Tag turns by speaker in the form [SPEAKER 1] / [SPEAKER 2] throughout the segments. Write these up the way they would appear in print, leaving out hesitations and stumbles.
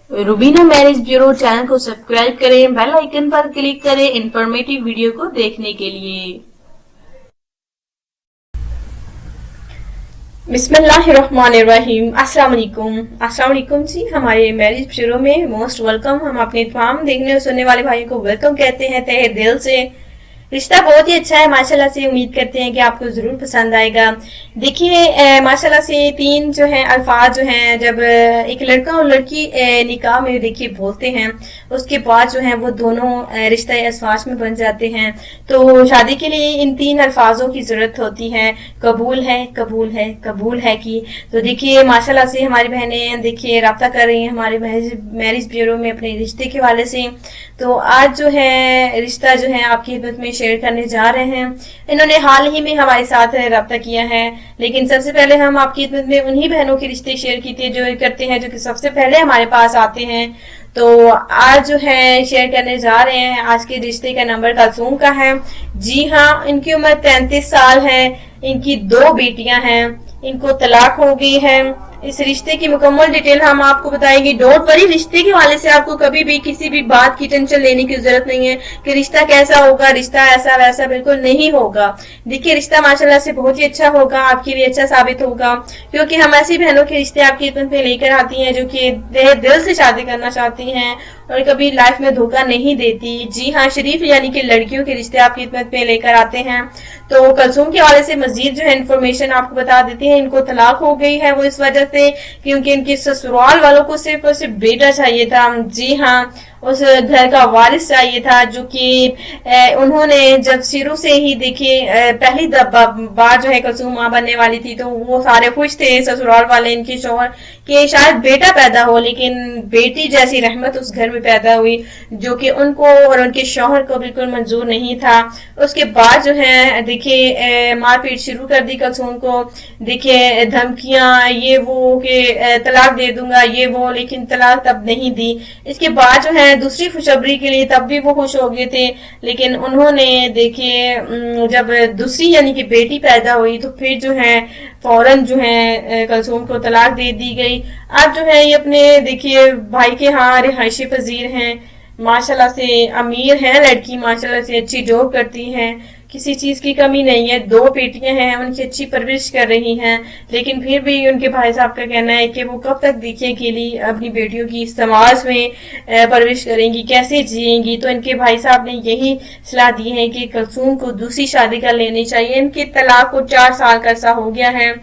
[SPEAKER 1] Rubina marriage bureau channel को subscribe करें, bell icon पर क्लिक करें इंफॉर्मेटिव वीडियो को देखने के लिए।
[SPEAKER 2] बिस्मिल्लाहिर्रहमानिर्रहीम। अस्सलाम वालेकुम जी। हमारे मैरिज ब्यूरो में मोस्ट वेलकम। हम अपने तमाम देखने और सुनने वाले भाइयों को वेलकम कहते हैं तहे दिल से। रिश्ता बहुत ही अच्छा है माशाल्लाह से, उम्मीद करते हैं कि आपको जरूर पसंद आएगा। देखिए माशाल्लाह से तीन जो है अल्फाज जो हैं, जब एक लड़का और लड़की निकाह में देखिए बोलते हैं, उसके बाद जो है वो दोनों रिश्ता असवाज में बन जाते हैं। तो शादी के लिए इन तीन अल्फाजों की जरूरत होती है, कबूल है, कबूल है, कबूल है की। तो देखिए माशाल्लाह से हमारी बहनें देखिए रब्ता कर रही हैं हमारे मैरिज ब्यूरो में अपने रिश्ते के वाले से। तो आज जो है रिश्ता जो है आपकी खिदमत में शेयर करने जा रहे हैं। इन्होंने हाल ही में हमारे साथ रब्ता किया है, लेकिन सबसे पहले हम आपकी खिदमत में उन्हीं बहनों के रिश्ते शेयर किए जो करते हैं, जो कि सबसे पहले हमारे पास आते हैं। तो आज जो है शेयर करने जा रहे हैं। आज के रिश्ते का नंबर कलसूम का है। जी हाँ, इनकी उम्र 33 साल है। इनकी 2 बेटियां हैं। इनको तलाक हो गई है। इस रिश्ते की मुकम्मल डिटेल हम आपको बताएंगे। डोंट वरी, रिश्ते के हवाले से आपको कभी भी किसी भी बात की टेंशन लेने की जरूरत नहीं है कि रिश्ता कैसा होगा, रिश्ता ऐसा वैसा बिल्कुल नहीं होगा। देखिए रिश्ता माशाल्लाह से बहुत ही अच्छा होगा, आपके लिए अच्छा साबित होगा, क्योंकि हम ऐसी बहनों के रिश्ते आपकी खिदमत में लेकर आती हैं जो कि दिल से शादी करना चाहती हैं और कभी लाइफ में धोखा नहीं देती। जी हाँ, शरीफ यानी कि लड़कियों के रिश्ते आपकी खिदमत में लेकर आते हैं। तो कलसूम के हवाले से मजीद जो है इन्फॉर्मेशन आपको बता देते हैं। इनको तलाक हो गई है वो इस वजह से क्योंकि इनके ससुराल वालों को सिर्फ और सिर्फ बेटा चाहिए था। जी हाँ, उस घर का वारिस चाहिए था, जो कि उन्होंने जब शुरू से ही देखिए पहली बार जो है कलसूम माँ बनने वाली थी, तो वो सारे खुश थे ससुराल वाले इनके शौहर कि शायद बेटा पैदा हो, लेकिन बेटी जैसी रहमत उस घर में पैदा हुई जो कि उनको और उनके शौहर को बिल्कुल मंजूर नहीं था। उसके बाद जो है देखिए मारपीट शुरू कर दी कलसूम को। देखिए धमकियां ये वो के तलाक दे दूंगा ये वो, लेकिन तलाक तब नहीं दी। इसके बाद जो है दूसरी खुशखबरी के लिए तब भी वो खुश हो गए थे, लेकिन उन्होंने देखिए जब दूसरी यानी कि बेटी पैदा हुई तो फिर जो है फौरन जो है कलसूम को तलाक दे दी गई। अब जो है ये अपने देखिए भाई के यहाँ रिहायशी पजीर हैं। माशाल्लाह से अमीर है लड़की, माशाल्लाह से अच्छी जॉब करती है, किसी चीज की कमी नहीं है। 2 बेटियां हैं, उनकी अच्छी परवरिश कर रही हैं, लेकिन फिर भी उनके भाई साहब का कहना है कि वो कब तक देखिए अकेली अपनी बेटियों की समाज में परवरिश करेंगी, कैसे जिएंगी। तो इनके भाई साहब ने यही सलाह दी है कि कलसूम को दूसरी शादी कर लेनी चाहिए। इनके तलाक को 4 साल का अरसा हो गया है।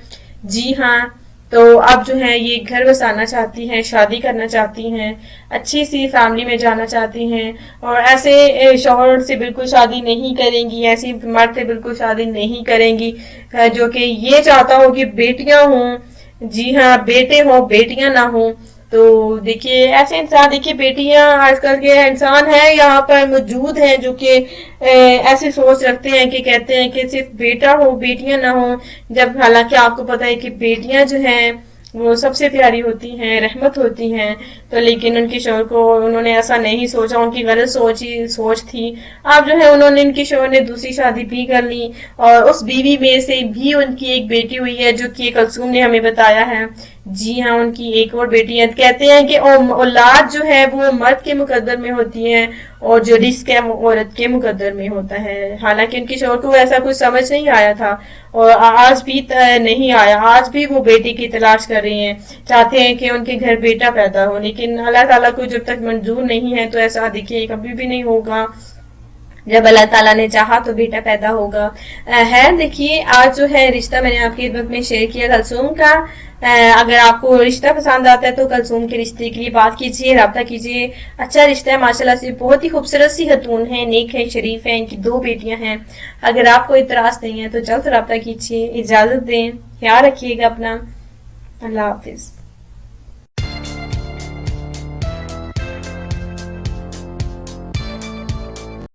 [SPEAKER 2] जी हाँ, तो अब जो है ये घर बसाना चाहती हैं, शादी करना चाहती हैं, अच्छी सी फैमिली में जाना चाहती हैं और ऐसे शौहर से बिल्कुल शादी नहीं करेंगी, ऐसी मर्द से बिल्कुल शादी नहीं करेंगी जो कि ये चाहता हो कि बेटियां हों। जी हाँ, बेटे हों, बेटियां ना हों। तो देखिए ऐसे इंसान, देखिए बेटियां आजकल के इंसान हैं यहाँ पर मौजूद हैं जो कि ऐसी सोच रखते हैं कि कहते हैं कि सिर्फ बेटा हो बेटियां ना हो, जब हालांकि आपको पता है कि बेटियां जो हैं वो सबसे प्यारी होती हैं, रहमत होती हैं। तो लेकिन उनके शौहर को उन्होंने ऐसा नहीं सोचा, उनकी गलत सोच थी। अब जो है उन्होंने इनके शौहर ने दूसरी शादी भी कर ली और उस बीवी में से भी उनकी एक बेटी हुई है जो कि कलसूम ने हमें बताया है। जी हाँ, उनकी एक और बेटी है। कहते हैं कि औलाद जो है वो मर्द के मुकद्दर में होती है और जो रिस्क है वो औरत के मुकद्दर में होता है। हालांकि उनके शौहर को ऐसा कुछ समझ नहीं आया था और आज भी नहीं आया। आज भी वो बेटी की तलाश कर रही हैं, चाहते हैं कि उनके घर बेटा पैदा हो, लेकिन अल्लाह ताला को जब तक मंजूर नहीं है तो ऐसा देखिए कभी भी नहीं होगा। जब अल्लाह ताला ने चाहा तो बेटा पैदा होगा। है देखिए आज जो है रिश्ता मैंने आपकी खिदमत में शेयर किया कलसूम का। अगर आपको रिश्ता पसंद आता है तो कलसूम के रिश्ते के लिए बात कीजिए, राब्ता कीजिए। अच्छा रिश्ता है माशाल्लाह से, बहुत ही खूबसूरत सी खतून है, नेक है, शरीफ है, इनकी 2 बेटियां हैं। अगर आपको इतराज नहीं है तो जल्द राब्ता कीजिए। इजाजत दें, ख्याल रखिएगा अपना। अल्लाह हाफिज।